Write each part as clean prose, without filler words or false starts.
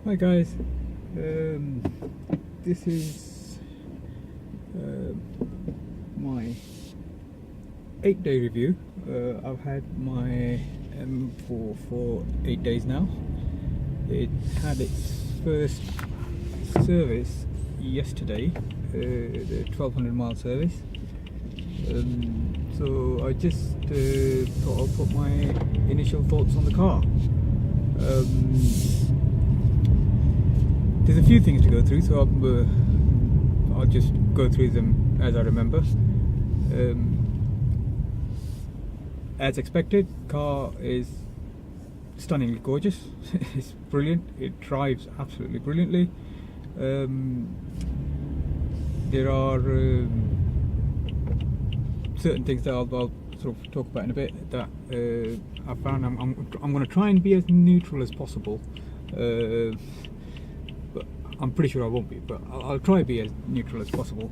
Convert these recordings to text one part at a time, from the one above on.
Hi guys, this is my 8-day review. I've had my M4 for 8 days now. It had its first service yesterday, the 1200 mile service. So I just thought I'll put my initial thoughts on the car. There's a few things to go through, so I'll just go through them as I remember. As expected, car is stunningly gorgeous. It's brilliant. It drives absolutely brilliantly. There are certain things that I'll sort of talk about in a bit that I found I'm going to try and be as neutral as possible. But I'm pretty sure I won't be, but I'll try to be as neutral as possible.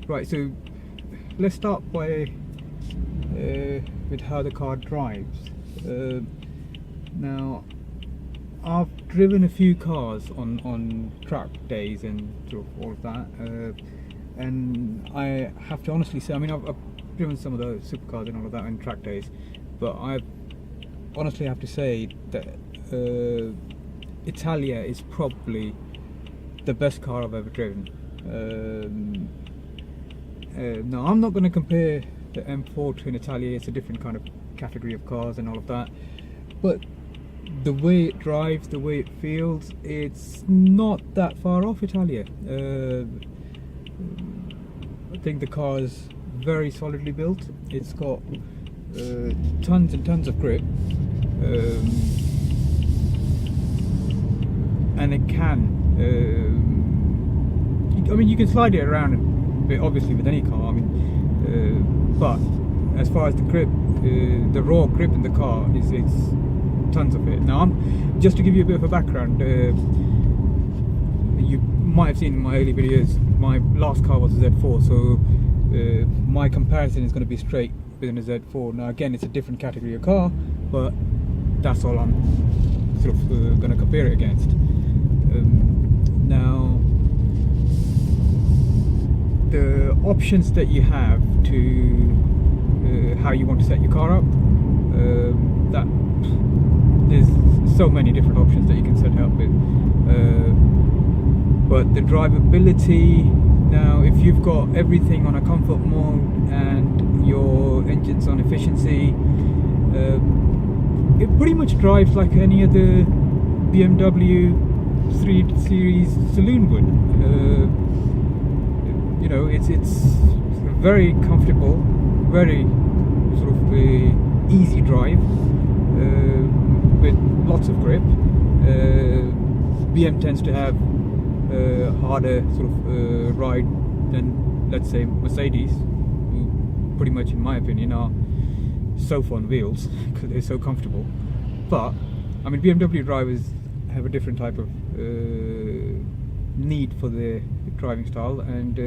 Right, so let's start by with how the car drives. Now, I've driven a few cars on track days and sort of all of that, and I have to honestly say, I mean, I've driven some of the supercars and all of that on track days, but I honestly have to say that Italia is probably the best car I've ever driven. Now, I'm not going to compare the M4 to an Italia. It's a different kind of category of cars and all of that, but the way it drives, the way it feels, it's not that far off Italia. I think the car is very solidly built. It's got tons and tons of grip, and it can I mean, you can slide it around a bit, obviously, with any car. I mean, but as far as the grip, the raw grip in the car is, it's tons of it. Now, just to give you a bit of a background, you might have seen in my early videos, my last car was a Z4, so my comparison is going to be straight within a Z4. Now, again, it's a different category of car, but that's all I'm sort of going to compare it against. Now, the options that you have to how you want to set your car up, that there's so many different options that you can set it up with, but the drivability, now if you've got everything on a comfort mode and your engine's on efficiency, it pretty much drives like any other BMW 3 Series saloon would. You know, it's very comfortable, very sort of easy drive, with lots of grip. BM tends to have harder sort of ride than, let's say, Mercedes, who pretty much, in my opinion, are sofa on wheels because they're so comfortable. But I mean, BMW drivers have a different type of need for their driving style, and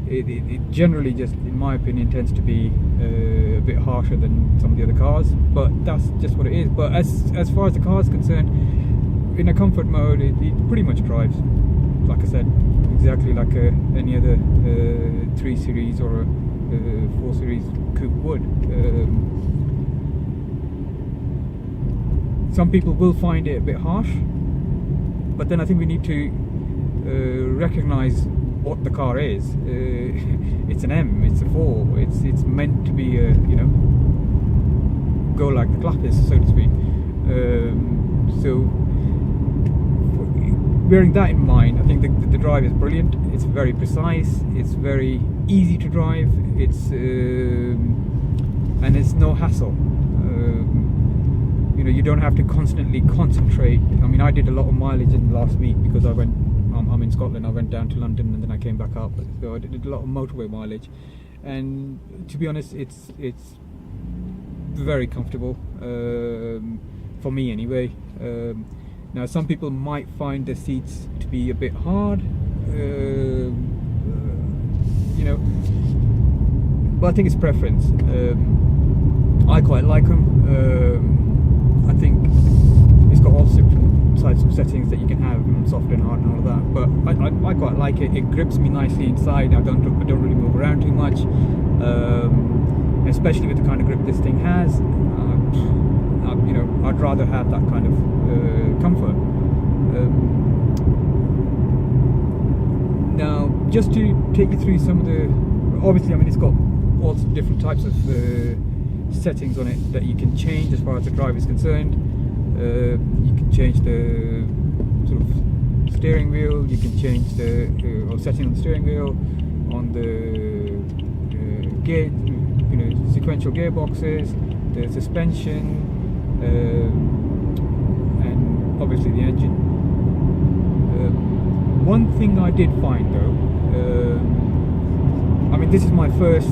it generally, just in my opinion, tends to be a bit harsher than some of the other cars, but that's just what it is. But as far as the car is concerned, in a comfort mode, it pretty much drives, like I said, exactly like any other 3 Series or a 4 Series coupe would. Some people will find it a bit harsh, but then I think we need to recognize what the car is. It's an M, it's a 4, it's meant to be you know, go like the clappers, so to speak. So bearing that in mind, I think the drive is brilliant. It's very precise, it's very easy to drive, it's and it's no hassle. You know, you don't have to constantly concentrate. I mean, I did a lot of mileage in the last week because I'm in Scotland. I went down to London and then I came back up, so I did a lot of motorway mileage, and to be honest, it's very comfortable, for me anyway. Now, some people might find the seats to be a bit hard, you know, but I think it's preference. I quite like them. I think it's but I quite like it. It grips me nicely inside. I don't really move around too much, especially with the kind of grip this thing has. You know, I'd rather have that kind of comfort. Now, just to take you through some of the, obviously, I mean, it's got all different types of settings on it that you can change as far as the drive is concerned. You can change the sort of steering wheel. You can change the or setting on the steering wheel, on the gear, you know, sequential gearboxes, the suspension, and obviously the engine. One thing I did find though, I mean, this is my first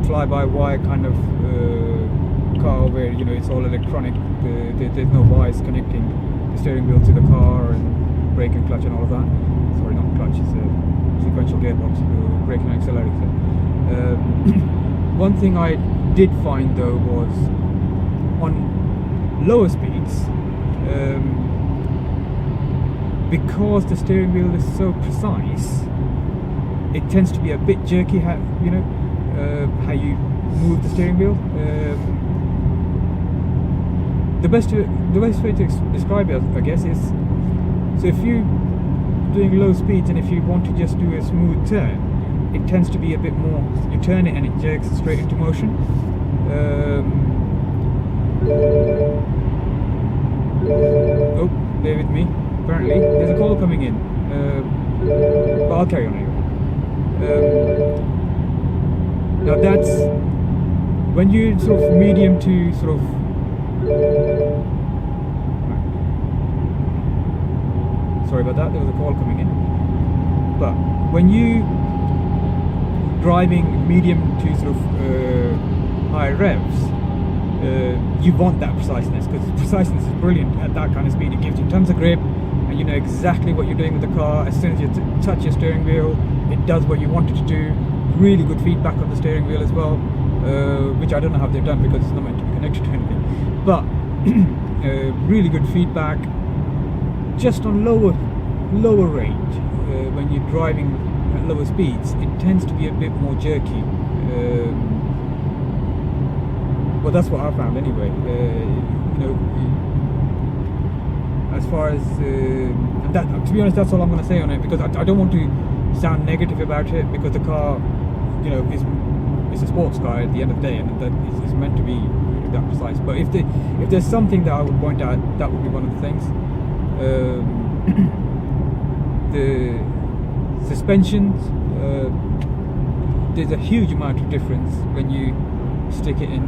fly-by-wire kind of car where, you know, it's all electronic. There's no wires connecting the steering wheel to the car and brake and clutch and all of that. Sorry, not clutch, it's a sequential gearbox, brake and accelerator. One thing I did find though was on lower speeds, because the steering wheel is so precise, it tends to be a bit jerky. How, you know, how you move the steering wheel. The best way to describe it, I guess, is, so if you're doing low speeds and if you want to just do a smooth turn, it tends to be a bit more, you turn it and it jerks straight into motion. Oh, bear with me. Apparently, there's a call coming in, but I'll carry on anyway. Now that's when you sort of medium to sort of sorry about that, there was a call coming in. But when you driving medium to sort of high revs, you want that preciseness, because preciseness is brilliant at that kind of speed. It gives you tons of grip, and you know exactly what you're doing with the car. As soon as you touch your steering wheel, it does what you want it to do. Really good feedback on the steering wheel as well, which I don't know how they've done because it's not meant to be connected to anything. But really good feedback. Just on lower range, when you're driving at lower speeds, it tends to be a bit more jerky. Well, that's what I found anyway. You know, as far as and that, to be honest, that's all I'm going to say on it, because I don't want to sound negative about it, because the car, you know, it's a sports car at the end of the day, and that is meant to be that precise. But if there's something that I would point out, that would be one of the things. The suspensions, there's a huge amount of difference when you stick it in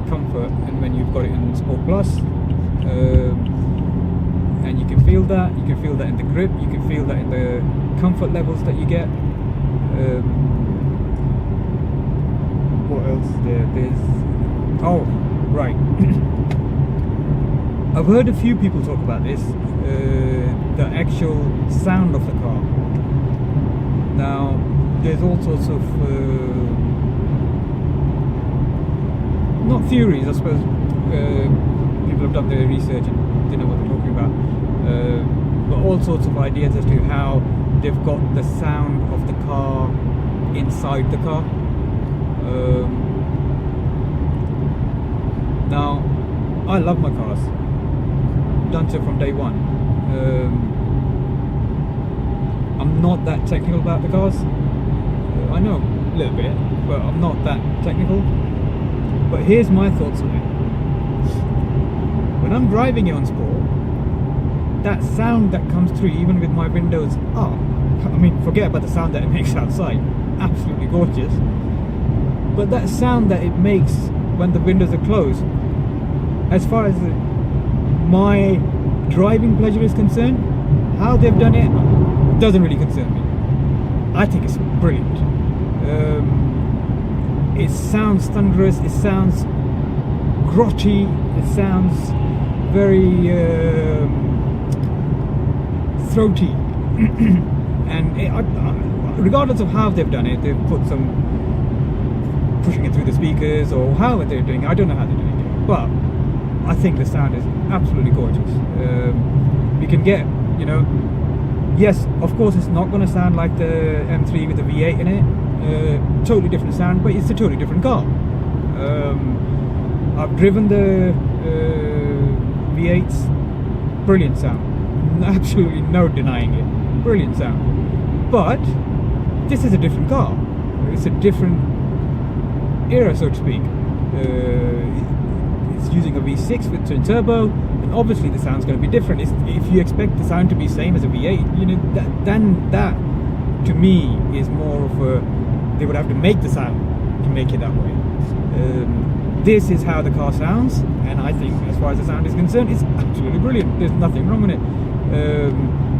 Comfort and when you've got it in Sport Plus, and you can feel that. You can feel that in the grip. You can feel that in the comfort levels that you get. What else there's oh, right. I've heard a few people talk about this, the actual sound of the car. Now, there's all sorts of not theories, I suppose. People have done their research and they know what they're talking about, but all sorts of ideas as to how they've got the sound of the car inside the car. Now, I love my cars, done so from day one. I'm not that technical about the cars. I know a little bit, but I'm not that technical. But here's my thoughts on it. When I'm driving it on Sport, that sound that comes through, even with my windows up, I mean, forget about the sound that it makes outside, absolutely gorgeous. But that sound that it makes when the windows are closed, as far as my driving pleasure is concerned, how they've done it doesn't really concern me. I think it's brilliant. It sounds thunderous, it sounds grotty, it sounds very throaty. And regardless of how they've done it, they've put some pushing it through the speakers or how they're doing it, I don't know how they're doing it, but I think the sound is absolutely gorgeous. You can get, you know, Yes, of course, it's not going to sound like the M3 with the V8 in it. Totally different sound, but it's a totally different car. I've driven the V8s, brilliant sound, absolutely no denying it, brilliant sound. But this is a different car. It's a different era, so to speak. It's using a V6 with twin turbo, and obviously the sound's going to be different. If you expect the sound to be same as a V8, you know, then that to me is more of a, they would have to make the sound to make it that way. This is how the car sounds, and I think as far as the sound is concerned, it's absolutely brilliant. There's nothing wrong with it.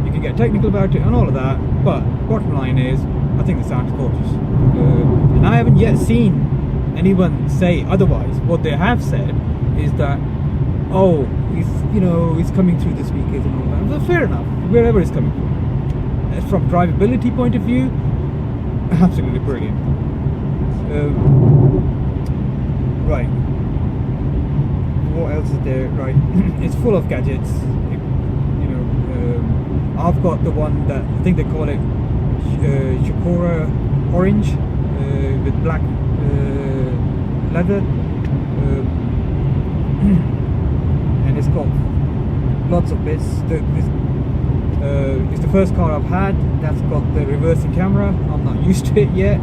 You can get technical about it and all of that, but bottom line is, I think the sound is gorgeous. And I haven't yet seen anyone say otherwise. What they have said is that, oh, he's coming through the speakers and all that. Well, fair enough, wherever it's coming from. From drivability point of view, absolutely brilliant. Right. What else is there? Right. It's full of gadgets. I've got the one that I think they call it Chakora Orange with black leather, and it's got lots of bits. It's the first car I've had that's got the reversing camera. I'm not used to it yet.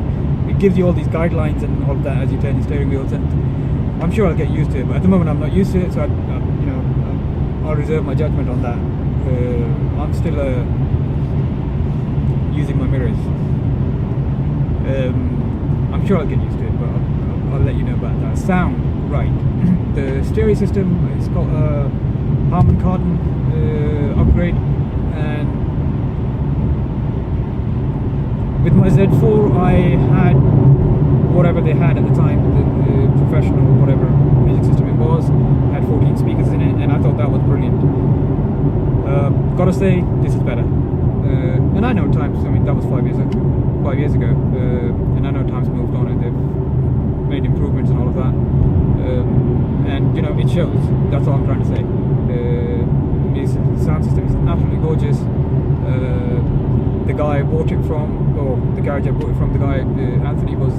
It gives you all these guidelines and all of that as you turn your steering wheels, and I'm sure I'll get used to it. But at the moment, I'm not used to it, so I'll reserve my judgment on that. I'm still using my mirrors. I'm sure I'll get used to it, but I'll let you know about that. Sound, right. The stereo system, it's got a Harman Kardon upgrade, and with my Z4 I had whatever they had at the time, the professional whatever music system it was, had 14 speakers in it, and I thought that was brilliant. Gotta say, this is better. And I know times, I mean that was 5 years ago, and I know times moved on and they've made improvements and all of that, and it shows. That's all I'm trying to say. The sound system is absolutely gorgeous. The guy I bought it from, or the garage I bought it from, the guy Anthony was,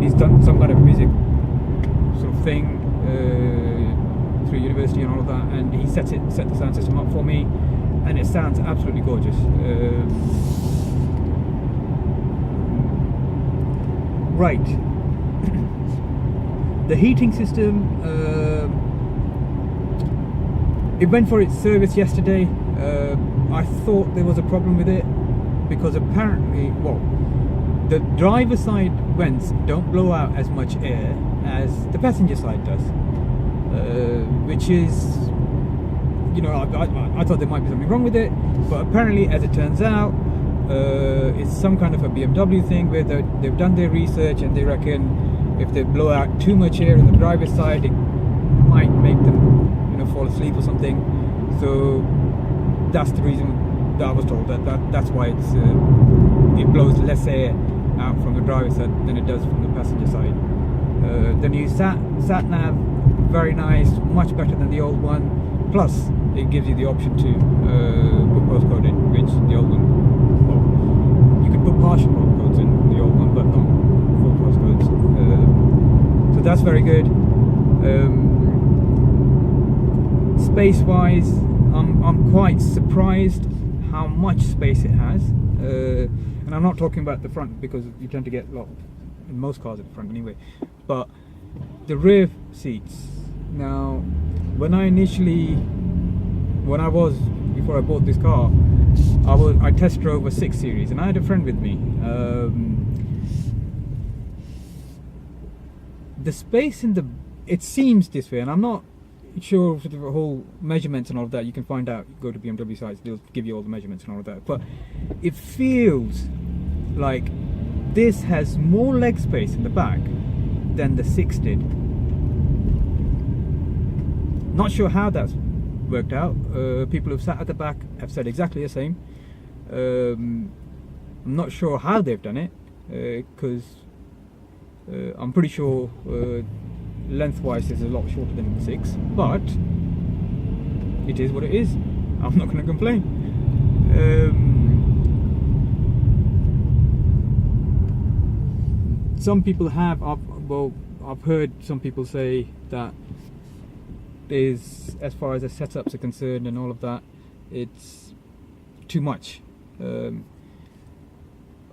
he's done some kind of music sort of thing through university and all of that, and he set the sound system up for me, and it sounds absolutely gorgeous. Right. The heating system, it went for its service yesterday. I thought there was a problem with it because apparently, the driver side vents don't blow out as much air as the passenger side does, which is, I thought there might be something wrong with it, but apparently, as it turns out, it's some kind of a BMW thing where they've done their research and they reckon if they blow out too much air on the driver's side, it might make them fall asleep or something. So that's the reason that I was told that's why it blows less air out from the driver's side than it does from the passenger side. The new sat nav, very nice, much better than the old one. Plus, it gives you the option to put postcode in, which the old one, you could put partial postcodes in the old one, but not full postcodes. So that's very good. Space-wise, I'm quite surprised how much space it has, and I'm not talking about the front because you tend to get a lot in most cars at the front anyway, but the rear seats. Now, before I bought this car, I test drove a 6 Series, and I had a friend with me. The space it seems this way, and I'm not sure for the whole measurements and all of that. You can find out, go to BMW sites, they'll give you all the measurements and all of that, but it feels like this has more leg space in the back than the 6 did. Not sure how that's worked out. People who've sat at the back have said exactly the same. I'm not sure how they've done it, because I'm pretty sure lengthwise is a lot shorter than the 6, but it is what it is. I'm not going to complain. Some people have, I've heard some people say that as far as the setups are concerned and all of that, it's too much.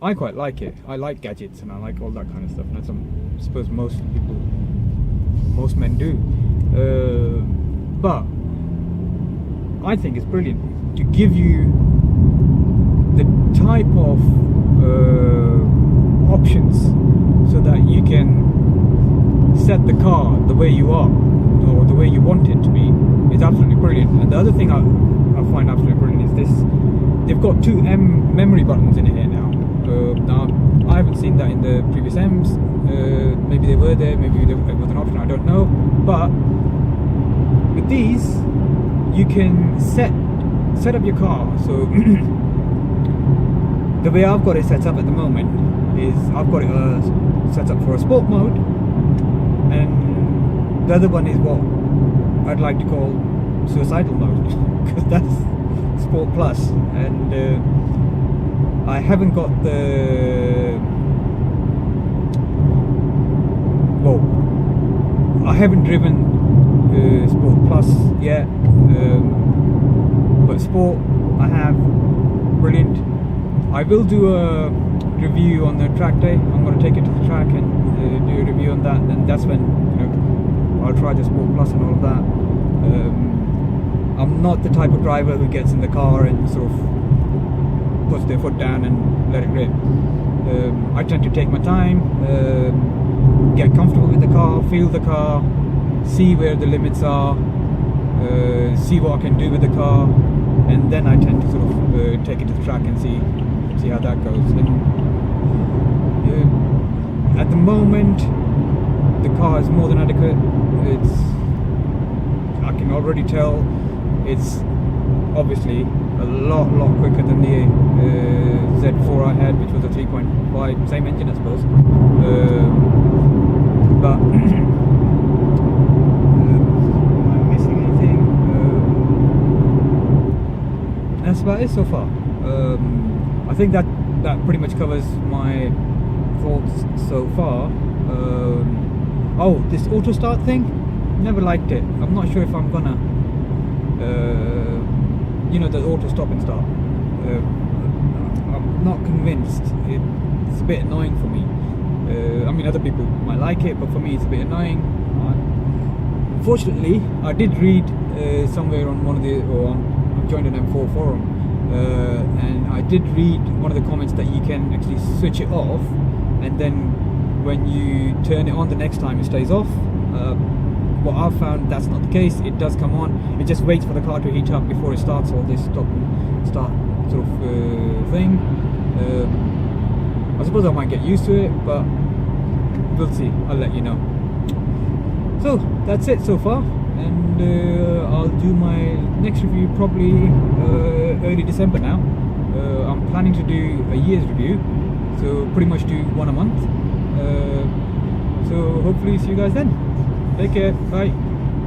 I quite like it. I like gadgets and I like all that kind of stuff, and I suppose most men do. But I think it's brilliant to give you the type of options so that you can set the car the way you are or the way you want it to be. Is absolutely brilliant. And the other thing I find absolutely brilliant is this: they've got two memory buttons in here now. Now I haven't seen that in the previous M's. Maybe they were there, maybe it was an option, I don't know. But with these, you can set up your car. So the way I've got it set up at the moment is I've got it set up for a sport mode, and the other one is what I'd like to call suicidal mode, because that's Sport Plus, and I haven't got I haven't driven Sport Plus yet, but Sport I have. Brilliant. I will do a review on the track day. I'm going to take it to the track and do a review on that, and that's when I'll try the Sport Plus and all of that. I'm not the type of driver who gets in the car and sort of puts their foot down and let it rip. I tend to take my time, get comfortable with the car, feel the car, see where the limits are, see what I can do with the car, and then I tend to sort of take it to the track and see how that goes. And at the moment, the car is more than adequate. I can already tell it's obviously a lot quicker than the Z4 I had, which was a 3.5, same engine I suppose, but am I missing anything? That's about it so far. I think that pretty much covers my thoughts so far. Oh, this auto start thing, never liked it. I'm not sure if I'm gonna the auto stop and start. I'm not convinced. It's a bit annoying for me. I mean, other people might like it, but for me it's a bit annoying. Unfortunately, I did read somewhere on I joined an M4 forum, and I did read one of the comments that you can actually switch it off, and then when you turn it on the next time it stays off. What I've found, that's not the case. It does come on. It just waits for the car to heat up before it starts all this stop and start sort of thing. I suppose I might get used to it, but we'll see. I'll let you know. So that's it so far, and I'll do my next review probably early December now. I'm planning to do a year's review, so pretty much do one a month. So hopefully see you guys then. Take care. Bye.